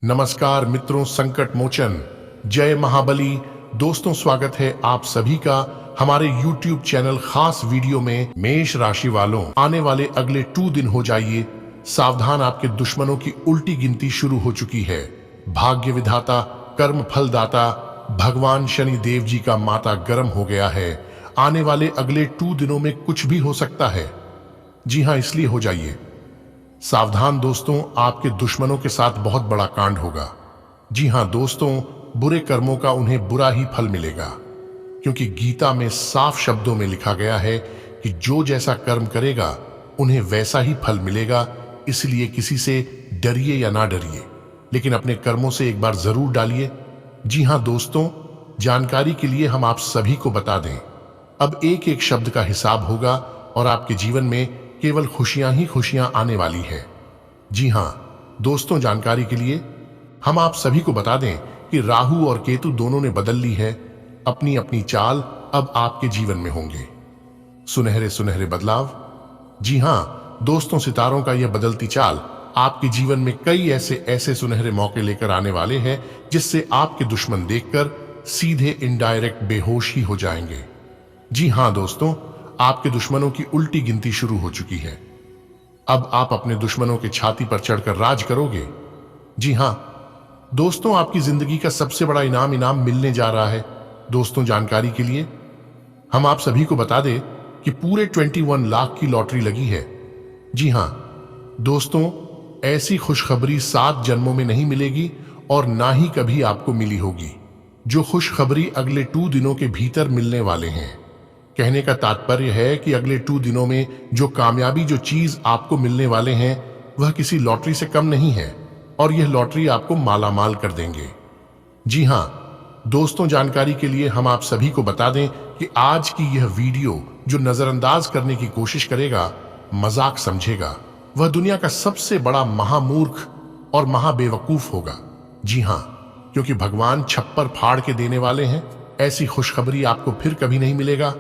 नमस्कार मित्रों, संकट मोचन जय महाबली। दोस्तों, स्वागत है आप सभी का हमारे YouTube चैनल खास वीडियो में। मेष राशि वालों, आने वाले अगले 2 दिन हो जाइए सावधान, आपके दुश्मनों की उल्टी गिनती शुरू हो चुकी है। भाग्य विधाता, कर्म फलदाता भगवान शनि देव जी का माथा गर्म हो गया है। आने वाले अगले 2 दिनों में कुछ भी हो सकता है। जी हाँ, इसलिए हो जाइए सावधान दोस्तों, आपके दुश्मनों के साथ बहुत बड़ा कांड होगा। जी हां दोस्तों, बुरे कर्मों का उन्हें बुरा ही फल मिलेगा, क्योंकि गीता में साफ शब्दों में लिखा गया है कि जो जैसा कर्म करेगा उन्हें वैसा ही फल मिलेगा। इसलिए किसी से डरिए या ना डरिए, लेकिन अपने कर्मों से एक बार जरूर डालिए। जी हां दोस्तों, जानकारी के लिए हम आप सभी को बता दें, अब एक एक शब्द का हिसाब होगा और आपके जीवन में केवल खुशियां ही खुशियां आने वाली है। जी हां दोस्तों, जानकारी के लिए हम आप सभी को बता दें कि राहु और केतु दोनों ने बदल ली है। अपनी अपनी चाल अब आपके जीवन में होंगे, सुनहरे सुनहरे बदलाव। जी हां दोस्तों, सितारों का यह बदलती चाल आपके जीवन में कई ऐसे सुनहरे मौके लेकर आने वाले हैं, जिससे आपके दुश्मन देखकर सीधे इनडायरेक्ट बेहोश ही हो जाएंगे। जी हां दोस्तों, आपके दुश्मनों की उल्टी गिनती शुरू हो चुकी है। अब आप अपने दुश्मनों के छाती पर चढ़कर राज करोगे। जी हां दोस्तों, आपकी जिंदगी का सबसे बड़ा इनाम मिलने जा रहा है। दोस्तों, जानकारी के लिए हम आप सभी को बता दें कि पूरे 21 लाख की लॉटरी लगी है। जी हां दोस्तों, ऐसी खुशखबरी 7 जन्मों में नहीं मिलेगी और ना ही कभी आपको मिली होगी। जो खुशखबरी अगले 2 दिनों के भीतर मिलने वाले हैं। कहने का तात्पर्य है कि अगले 2 दिनों में जो कामयाबी, जो चीज आपको मिलने वाले हैं, वह किसी लॉटरी से कम नहीं है और यह लॉटरी आपको मालामाल कर देंगे। जी हां दोस्तों, जानकारी के लिए हम आप सभी को बता दें कि आज की यह वीडियो जो नजरअंदाज करने की कोशिश करेगा, मजाक समझेगा, वह दुनिया का सबसे बड़ा महामूर्ख और महाबेवकूफ होगा। जी हां, क्योंकि भगवान छप्पर फाड़ के देने वाले हैं। ऐसी खुशखबरी आपको फिर कभी नहीं मिलेगा।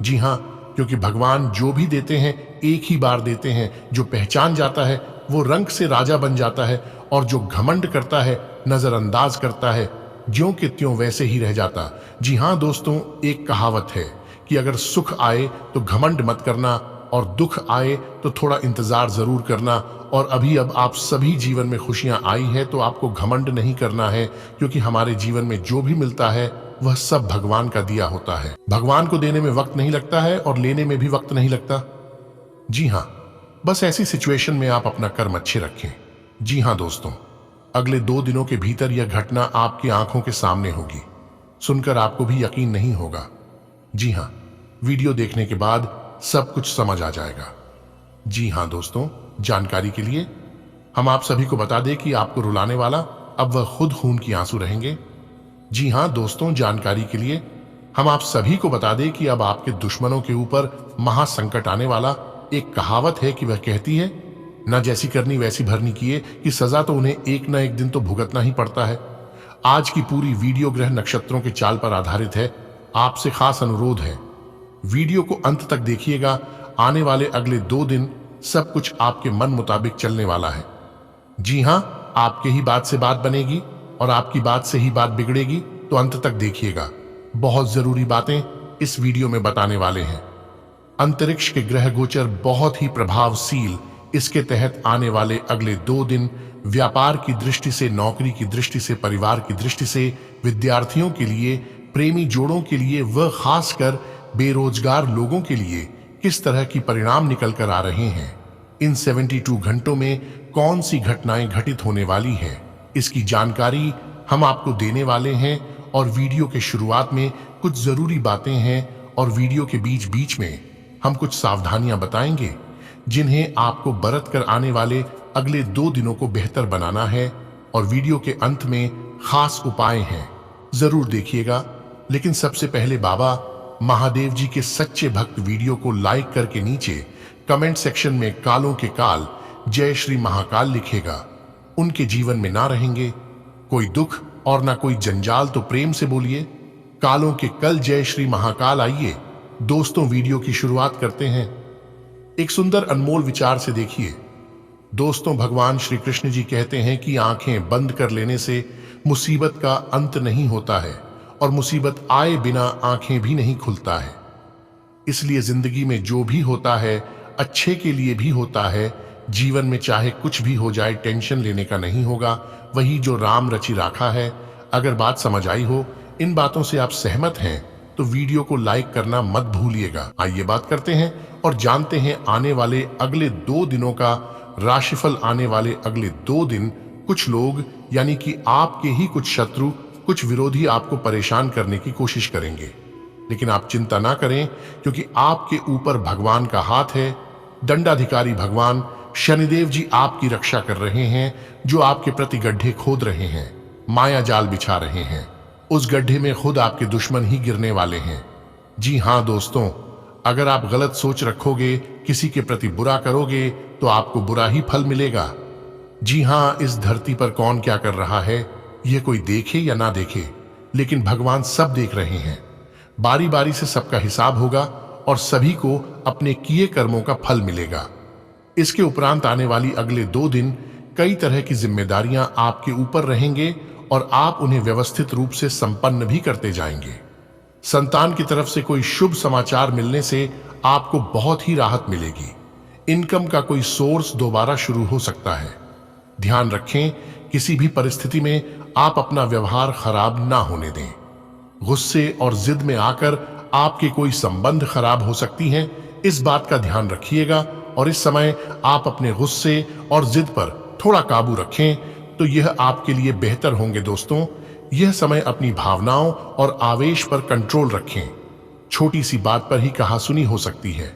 जी हां, क्योंकि भगवान जो भी देते हैं एक ही बार देते हैं। जो पहचान जाता है वो रंग से राजा बन जाता है, और जो घमंड करता है, नजरअंदाज करता है, ज्यों के त्यों वैसे ही रह जाता। जी हां दोस्तों, एक कहावत है कि अगर सुख आए तो घमंड मत करना और दुख आए तो थोड़ा इंतजार जरूर करना। और अब आप सभी जीवन में खुशियां आई है तो आपको घमंड नहीं करना है, क्योंकि हमारे जीवन में जो भी मिलता है वह सब भगवान का दिया होता है। भगवान को देने में वक्त नहीं लगता है और लेने में भी वक्त नहीं लगता। जी हां, बस ऐसी सिचुएशन में आप अपना कर्म अच्छे रखें। जी हां दोस्तों, अगले 2 दिनों के भीतर यह घटना आपकी आंखों के सामने होगी। सुनकर आपको भी यकीन नहीं होगा। जी हां, वीडियो देखने के बाद सब कुछ समझ आ जाएगा। जी हां दोस्तों, जानकारी के लिए हम आप सभी को बता दें कि आपको रुलाने वाला अब वह खुद खून की आंसू रहेंगे। जी हां दोस्तों, जानकारी के लिए हम आप सभी को बता दें कि अब आपके दुश्मनों के ऊपर महासंकट आने वाला। एक कहावत है कि वह कहती है, ना जैसी करनी वैसी भरनी किए, कि सजा तो उन्हें एक ना एक दिन तो भुगतना ही पड़ता है। आज की पूरी वीडियो ग्रह नक्षत्रों के चाल पर आधारित है। आपसे खास अनुरोध है, वीडियो को अंत तक देखिएगा। आने वाले अगले 2 दिन सब कुछ आपके मन मुताबिक चलने वाला है। जी हां, आपके ही बात से बात बनेगी और आपकी बात से ही बात बिगड़ेगी, तो अंत तक देखिएगा। बहुत जरूरी बातें इस वीडियो में बताने वाले हैं। अंतरिक्ष के ग्रह गोचर बहुत ही प्रभावशील। इसके तहत आने वाले अगले 2 दिन व्यापार की दृष्टि से, नौकरी की दृष्टि से, परिवार की दृष्टि से, विद्यार्थियों के लिए, प्रेमी जोड़ों के लिए, वह खासकर बेरोजगार लोगों के लिए किस तरह की परिणाम निकल कर आ रहे हैं। इन 72 घंटों में कौन सी घटनाएं घटित होने वाली है, इसकी जानकारी हम आपको देने वाले हैं। और वीडियो के शुरुआत में कुछ जरूरी बातें हैं और वीडियो के बीच बीच में हम कुछ सावधानियां बताएंगे, जिन्हें आपको बरत कर आने वाले अगले 2 दिनों को बेहतर बनाना है। और वीडियो के अंत में खास उपाय हैं, जरूर देखिएगा। लेकिन सबसे पहले बाबा महादेव जी के सच्चे भक्त वीडियो को लाइक करके नीचे कमेंट सेक्शन में कालों के काल जय श्री महाकाल लिखेगा। उनके जीवन में ना रहेंगे कोई दुख और ना कोई जंजाल, तो प्रेम से बोलिए कालों के कल जय श्री महाकाल। आइए दोस्तों, वीडियो की शुरुआत करते हैं। एक सुंदर अनमोल विचार से देखिए, दोस्तों, भगवान श्री कृष्ण जी कहते हैं कि आंखें बंद कर लेने से मुसीबत का अंत नहीं होता है और मुसीबत आए बिना आंखें भी नहीं खुलता है। इसलिए जिंदगी में जो भी होता है अच्छे के लिए भी होता है। जीवन में चाहे कुछ भी हो जाए, टेंशन लेने का नहीं होगा, वही जो राम रचि राखा है। अगर बात समझ आई हो, इन बातों से आप सहमत हैं, तो वीडियो को लाइक करना मत भूलिएगा। आइए बात करते हैं और जानते हैं आने वाले अगले 2 दिनों का राशिफल। आने वाले अगले 2 दिन कुछ लोग यानी कि आपके ही कुछ शत्रु, कुछ विरोधी आपको परेशान करने की कोशिश करेंगे, लेकिन आप चिंता ना करें, क्योंकि आपके ऊपर भगवान का हाथ है। दंडाधिकारी भगवान शनिदेव जी आपकी रक्षा कर रहे हैं, जो आपके प्रति गड्ढे खोद रहे हैं, माया जाल बिछा रहे हैं। उस गड्ढे में खुद आपके दुश्मन ही गिरने वाले हैं। जी हां दोस्तों, अगर आप गलत सोच रखोगे, किसी के प्रति बुरा करोगे, तो आपको बुरा ही फल मिलेगा। जी हां, इस धरती पर कौन क्या कर रहा है, यह कोई देखे या ना देखे, लेकिन भगवान सब देख रहे हैं। बारी बारी से सबका हिसाब होगा और सभी को अपने किए कर्मों का फल मिलेगा। इसके उपरांत आने वाली अगले 2 दिन कई तरह की जिम्मेदारियां आपके ऊपर रहेंगे और आप उन्हें व्यवस्थित रूप से संपन्न भी करते जाएंगे। संतान की तरफ से कोई शुभ समाचार मिलने से आपको बहुत ही राहत मिलेगी। इनकम का कोई सोर्स दोबारा शुरू हो सकता है। ध्यान रखें, किसी भी परिस्थिति में आप अपना व्यवहार खराब ना होने दें। गुस्से और जिद में आकर आपके कोई संबंध खराब हो सकती हैं, इस बात का ध्यान रखिएगा। और इस समय आप अपने गुस्से और जिद पर थोड़ा काबू रखें, तो यह आपके लिए बेहतर होंगे। दोस्तों, यह समय अपनी भावनाओं और आवेश पर कंट्रोल रखें। छोटी सी बात पर ही कहासुनी हो सकती है।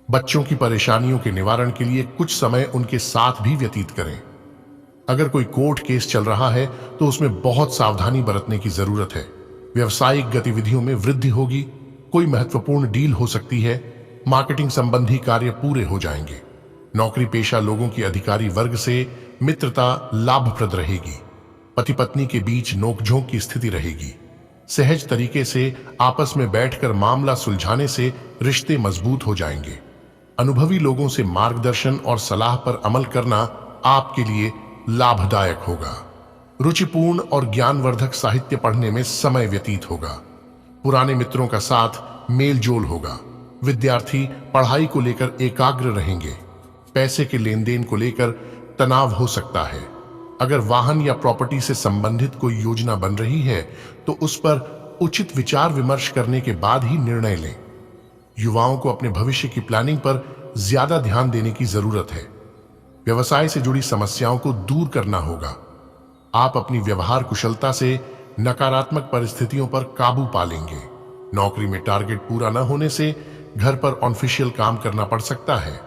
बच्चों की परेशानियों के निवारण के लिए कुछ समय उनके साथ भी व्यतीत करें। अगर कोई कोर्ट केस चल रहा है तो उसमें बहुत सावधानी बरतने की जरूरत है। व्यवसायिक गतिविधियों में वृद्धि होगी, कोई महत्वपूर्ण डील हो सकती है, मार्केटिंग संबंधी कार्य पूरे हो जाएंगे। नौकरी पेशा लोगों की अधिकारी वर्ग से मित्रता लाभप्रद रहेगी। पति पत्नी के बीच नोकझोंक की स्थिति रहेगी। सहज तरीके से आपस में बैठकर मामला सुलझाने से रिश्ते मजबूत हो जाएंगे। अनुभवी लोगों से मार्गदर्शन और सलाह पर अमल करना आपके लिए लाभदायक होगा। रुचिपूर्ण और ज्ञानवर्धक साहित्य पढ़ने में समय व्यतीत होगा। पुराने मित्रों का साथ मेल जोल होगा। विद्यार्थी पढ़ाई को लेकर एकाग्र रहेंगे। पैसे के लेन देन को लेकर तनाव हो सकता है। अगर वाहन या प्रॉपर्टी से संबंधित कोई योजना बन रही है तो उस पर उचित विचार विमर्श करने के बाद ही निर्णय लें। युवाओं को अपने भविष्य की प्लानिंग पर ज्यादा ध्यान देने की जरूरत है। व्यवसाय से जुड़ी समस्याओं को दूर करना होगा। आप अपनी व्यवहार कुशलता से नकारात्मक परिस्थितियों पर काबू पा लेंगे। नौकरी में टारगेट पूरा न होने से घर पर ऑफिशियल काम करना पड़ सकता है।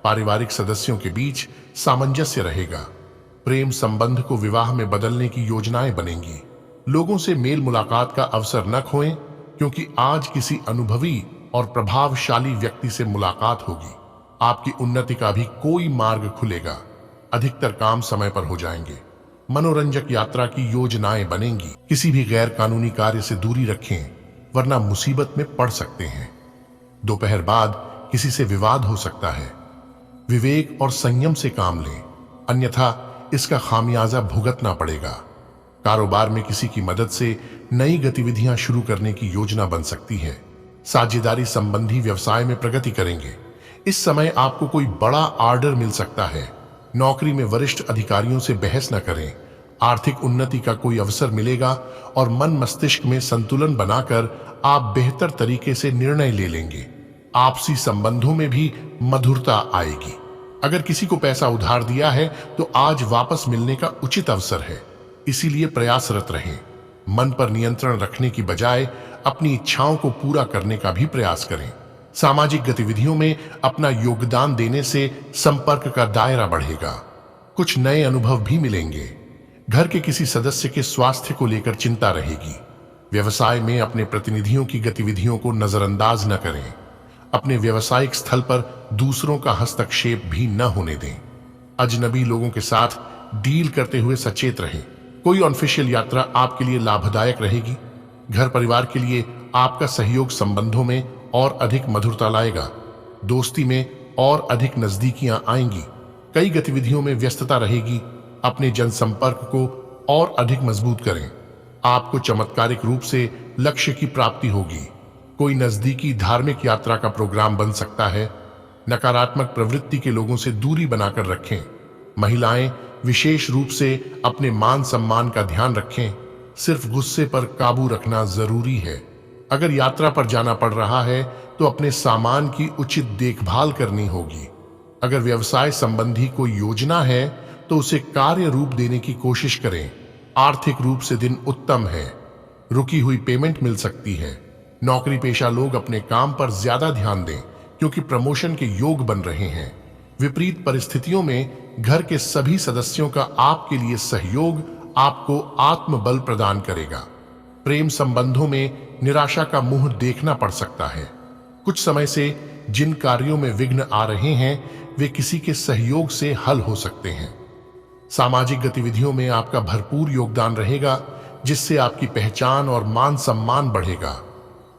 पारिवारिक सदस्यों के बीच सामंजस्य रहेगा। प्रेम संबंध को विवाह में बदलने की योजनाएं बनेंगी। लोगों से मेल मुलाकात का अवसर न खोएं, क्योंकि आज किसी अनुभवी और प्रभावशाली व्यक्ति से मुलाकात होगी। आपकी उन्नति का भी कोई मार्ग खुलेगा। अधिकतर काम समय पर हो जाएंगे। मनोरंजक यात्रा की योजनाएं बनेंगी। किसी भी गैर कानूनी कार्य से दूरी रखें, वरना मुसीबत में पड़ सकते हैं। दोपहर बाद किसी से विवाद हो सकता है। विवेक और संयम से काम लें, अन्यथा इसका खामियाजा भुगतना पड़ेगा। कारोबार में किसी की मदद से नई गतिविधियां शुरू करने की योजना बन सकती है। साझेदारी संबंधी व्यवसाय में प्रगति करेंगे। इस समय आपको कोई बड़ा ऑर्डर मिल सकता है। नौकरी में वरिष्ठ अधिकारियों से बहस न करें। आर्थिक उन्नति का कोई अवसर मिलेगा और मन मस्तिष्क में संतुलन बनाकर आप बेहतर तरीके से निर्णय ले लेंगे। आपसी संबंधों में भी मधुरता आएगी। अगर किसी को पैसा उधार दिया है तो आज वापस मिलने का उचित अवसर है, इसीलिए प्रयासरत रहें। मन पर नियंत्रण रखने की बजाय अपनी इच्छाओं को पूरा करने का भी प्रयास करें। सामाजिक गतिविधियों में अपना योगदान देने से संपर्क का दायरा बढ़ेगा। कुछ नए अनुभव भी मिलेंगे। घर के किसी सदस्य के स्वास्थ्य को लेकर चिंता रहेगी। व्यवसाय में अपने प्रतिनिधियों की गतिविधियों को नजरअंदाज न करें। अपने व्यावसायिक स्थल पर दूसरों का हस्तक्षेप भी न होने दें। अजनबी लोगों के साथ डील करते हुए सचेत रहें। कोई ऑफिशियल यात्रा आपके लिए लाभदायक रहेगी। घर परिवार के लिए आपका सहयोग संबंधों में और अधिक मधुरता लाएगा। दोस्ती में और अधिक नजदीकियां आएंगी। कई गतिविधियों में व्यस्तता रहेगी। अपने जनसंपर्क को और अधिक मजबूत करें। आपको चमत्कारिक रूप से लक्ष्य की प्राप्ति होगी। कोई नजदीकी धार्मिक यात्रा का प्रोग्राम बन सकता है। नकारात्मक प्रवृत्ति के लोगों से दूरी बनाकर रखें। महिलाएं विशेष रूप से अपने मान सम्मान का ध्यान रखें। सिर्फ गुस्से पर काबू रखना जरूरी है। अगर यात्रा पर जाना पड़ रहा है तो अपने सामान की उचित देखभाल करनी होगी। अगर व्यवसाय संबंधी कोई योजना है तो उसे कार्य रूप देने की कोशिश करें। आर्थिक रूप से दिन उत्तम है। रुकी हुई पेमेंट मिल सकती है। नौकरी पेशा लोग अपने काम पर ज्यादा ध्यान दें क्योंकि प्रमोशन के योग बन रहे हैं। विपरीत परिस्थितियों में घर के सभी सदस्यों का आपके लिए सहयोग आपको आत्मबल प्रदान करेगा। प्रेम संबंधों में निराशा का मुंह देखना पड़ सकता है। कुछ समय से जिन कार्यों में विघ्न आ रहे हैं वे किसी के सहयोग से हल हो सकते हैं। सामाजिक गतिविधियों में आपका भरपूर योगदान रहेगा जिससे आपकी पहचान और मान सम्मान बढ़ेगा।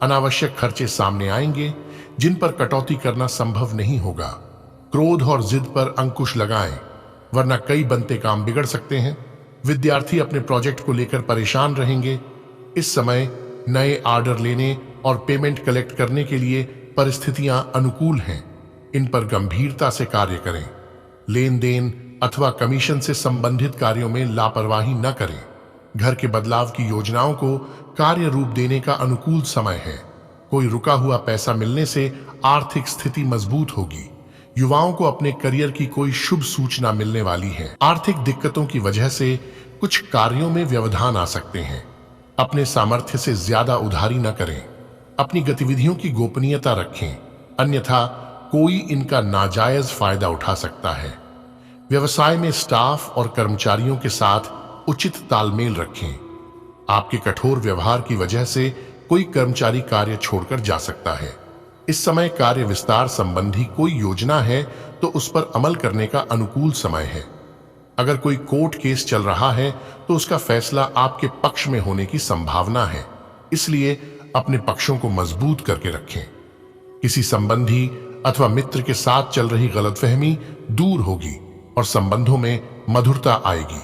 अनावश्यक खर्चे सामने आएंगे जिन पर कटौती करना संभव नहीं होगा। क्रोध और जिद पर अंकुश लगाएं वरना कई बनते काम बिगड़ सकते हैं। विद्यार्थी अपने प्रोजेक्ट को लेकर परेशान रहेंगे। इस समय नए ऑर्डर लेने और पेमेंट कलेक्ट करने के लिए परिस्थितियां अनुकूल हैं। इन पर गंभीरता से कार्य करें। लेन देन अथवा कमीशन से संबंधित कार्यों में लापरवाही न करें। घर के बदलाव की योजनाओं को कार्य रूप देने का अनुकूल समय है। कोई रुका हुआ पैसा मिलने से आर्थिक स्थिति मजबूत होगी। युवाओं को अपने करियर की कोई शुभ सूचना मिलने वाली है। आर्थिक दिक्कतों की वजह से कुछ कार्यों में व्यवधान आ सकते हैं। अपने सामर्थ्य से ज्यादा उधारी न करें। अपनी गतिविधियों की गोपनीयता रखें, अन्यथा कोई इनका नाजायज फायदा उठा सकता है। व्यवसाय में स्टाफ और कर्मचारियों के साथ उचित तालमेल रखें। आपके कठोर व्यवहार की वजह से कोई कर्मचारी कार्य छोड़कर जा सकता है। इस समय कार्य विस्तार संबंधी कोई योजना है तो उस पर अमल करने का अनुकूल समय है। अगर कोई कोर्ट केस चल रहा है तो उसका फैसला आपके पक्ष में होने की संभावना है, इसलिए अपने पक्षों को मजबूत करके रखें। किसी संबंधी अथवा मित्र के साथ चल रही गलतफहमी दूर होगी और संबंधों में मधुरता आएगी।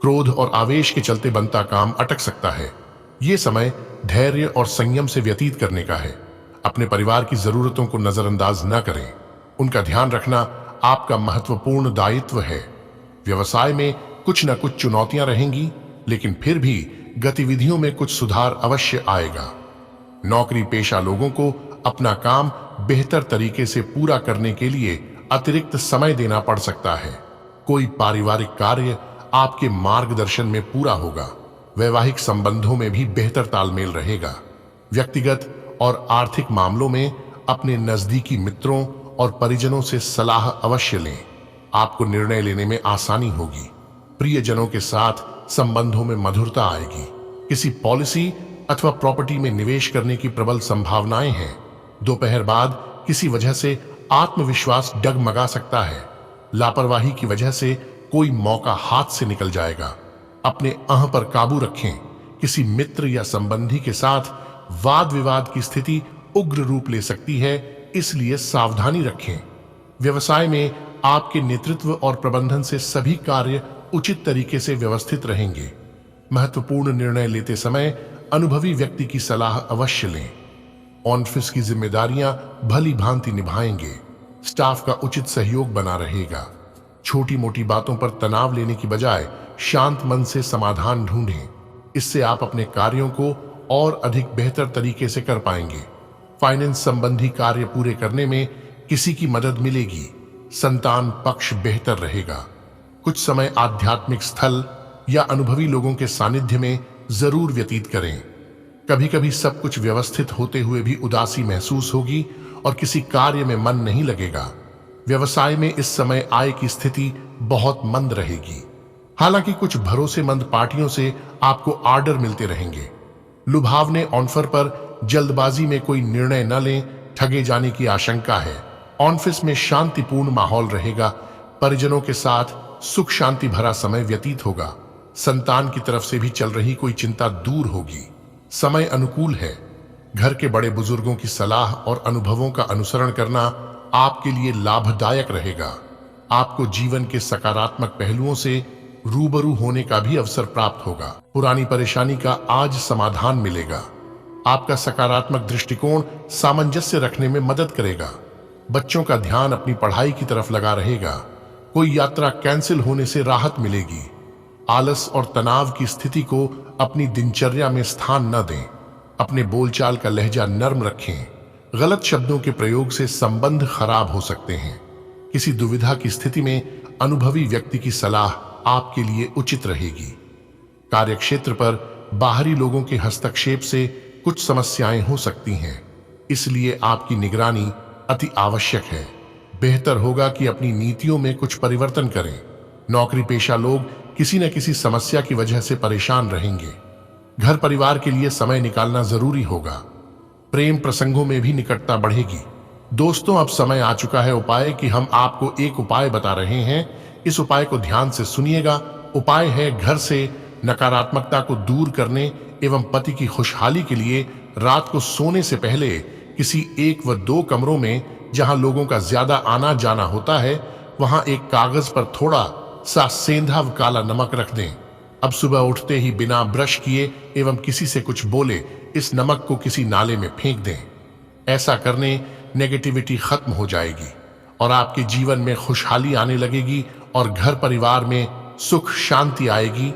क्रोध और आवेश के चलते बनता काम अटक सकता है। ये समय धैर्य और संयम से व्यतीत करने का है। अपने परिवार की जरूरतों को नजरअंदाज न करें। उनका ध्यान रखना आपका महत्वपूर्ण दायित्व है। व्यवसाय में कुछ न कुछ चुनौतियां रहेंगी, लेकिन फिर भी गतिविधियों में कुछ सुधार अवश्य आएगा। नौकरी पेशा लोगों को अपना काम बेहतर तरीके से पूरा करने के लिए अतिरिक्त समय देना पड़ सकता है। कोई पारिवारिक कार्य आपके मार्गदर्शन में पूरा होगा। वैवाहिक संबंधों में भी बेहतर तालमेल रहेगा। व्यक्तिगत और आर्थिक मामलों में अपने नजदीकी मित्रों और परिजनों से सलाह अवश्य लें। आपको निर्णय लेने में आसानी होगी। प्रियजनों के साथ संबंधों में मधुरता आएगी। किसी पॉलिसी अथवा प्रॉपर्टी में निवेश करने की प्रबल संभावनाएं हैं। दोपहर बाद किसी वजह से आत्मविश्वास डगमगा सकता है। लापरवाही की वजह से कोई मौका हाथ से निकल जाएगा। अपने अहं पर काबू रखें। किसी मित्र या संबंधी के साथ वाद विवाद की स्थिति उग्र रूप ले सकती है, इसलिए सावधानी रखें। व्यवसाय में आपके नेतृत्व और प्रबंधन से सभी कार्य उचित तरीके से व्यवस्थित रहेंगे। महत्वपूर्ण निर्णय लेते समय अनुभवी व्यक्ति की सलाह अवश्य लें। ऑफिस की जिम्मेदारियां भली भांति निभाएंगे। स्टाफ का उचित सहयोग बना रहेगा। छोटी मोटी बातों पर तनाव लेने की बजाय शांत मन से समाधान ढूंढें। इससे आप अपने कार्यों को और अधिक बेहतर तरीके से कर पाएंगे। फाइनेंस संबंधी कार्य पूरे करने में किसी की मदद मिलेगी। संतान पक्ष बेहतर रहेगा। कुछ समय आध्यात्मिक स्थल या अनुभवी लोगों के सानिध्य में जरूर व्यतीत करें। कभी कभी सब कुछ व्यवस्थित होते हुए भी उदासी महसूस होगी और किसी कार्य में मन नहीं लगेगा। व्यवसाय में इस समय आय की स्थिति बहुत मंद रहेगी। हालांकि कुछ भरोसेमंद पार्टियों से आपको ऑर्डर मिलते रहेंगे। लुभावने ऑफर पर जल्दबाजी में कोई निर्णय न लें, ठगे जाने की आशंका है। ऑफिस में शांतिपूर्ण माहौल रहेगा। परिजनों के साथ सुख शांति भरा समय व्यतीत होगा। संतान की तरफ से भी चल रही कोई चिंता दूर होगी। समय अनुकूल है। घर के बड़े बुजुर्गों की सलाह और अनुभवों का अनुसरण करना आपके लिए लाभदायक रहेगा। आपको जीवन के सकारात्मक पहलुओं से रूबरू होने का भी अवसर प्राप्त होगा। पुरानी परेशानी का आज समाधान मिलेगा। आपका सकारात्मक दृष्टिकोण सामंजस्य रखने में मदद करेगा। बच्चों का ध्यान अपनी पढ़ाई की तरफ लगा रहेगा। कोई यात्रा कैंसिल होने से राहत मिलेगी। आलस और तनाव की स्थिति को अपनी दिनचर्या में स्थान न दें। अपने बोलचाल का लहजा नर्म रखें। गलत शब्दों के प्रयोग से संबंध खराब हो सकते हैं। किसी दुविधा की स्थिति में अनुभवी व्यक्ति की सलाह आपके लिए उचित रहेगी। कार्यक्षेत्र पर बाहरी लोगों के हस्तक्षेप से कुछ समस्याएं हो सकती हैं, इसलिए आपकी निगरानी अति आवश्यक है। बेहतर होगा कि अपनी नीतियों में कुछ परिवर्तन करें। नौकरी पेशा लोग किसी न किसी समस्या की वजह से परेशान रहेंगे। घर परिवार के लिए समय निकालना जरूरी होगा। प्रेम प्रसंगों में भी निकटता बढ़ेगी। दोस्तों, अब समय आ चुका है उपाय कि हम आपको एक उपाय बता रहे हैं। इस उपाय को ध्यान से सुनिएगा। उपाय है घर से नकारात्मकता को दूर करने एवं पति की खुशहाली के लिए रात को सोने से पहले किसी 1 व 2 कमरों में जहां लोगों का ज्यादा आना जाना होता है, वहां एक कागज पर थोड़ा सा सेंधा व काला नमक रख दें। अब सुबह उठते ही बिना ब्रश किए एवं किसी से कुछ बोले इस नमक को किसी नाले में फेंक दें। ऐसा करने नेगेटिविटी खत्म हो जाएगी और आपके जीवन में खुशहाली आने लगेगी और घर परिवार में सुख शांति आएगी।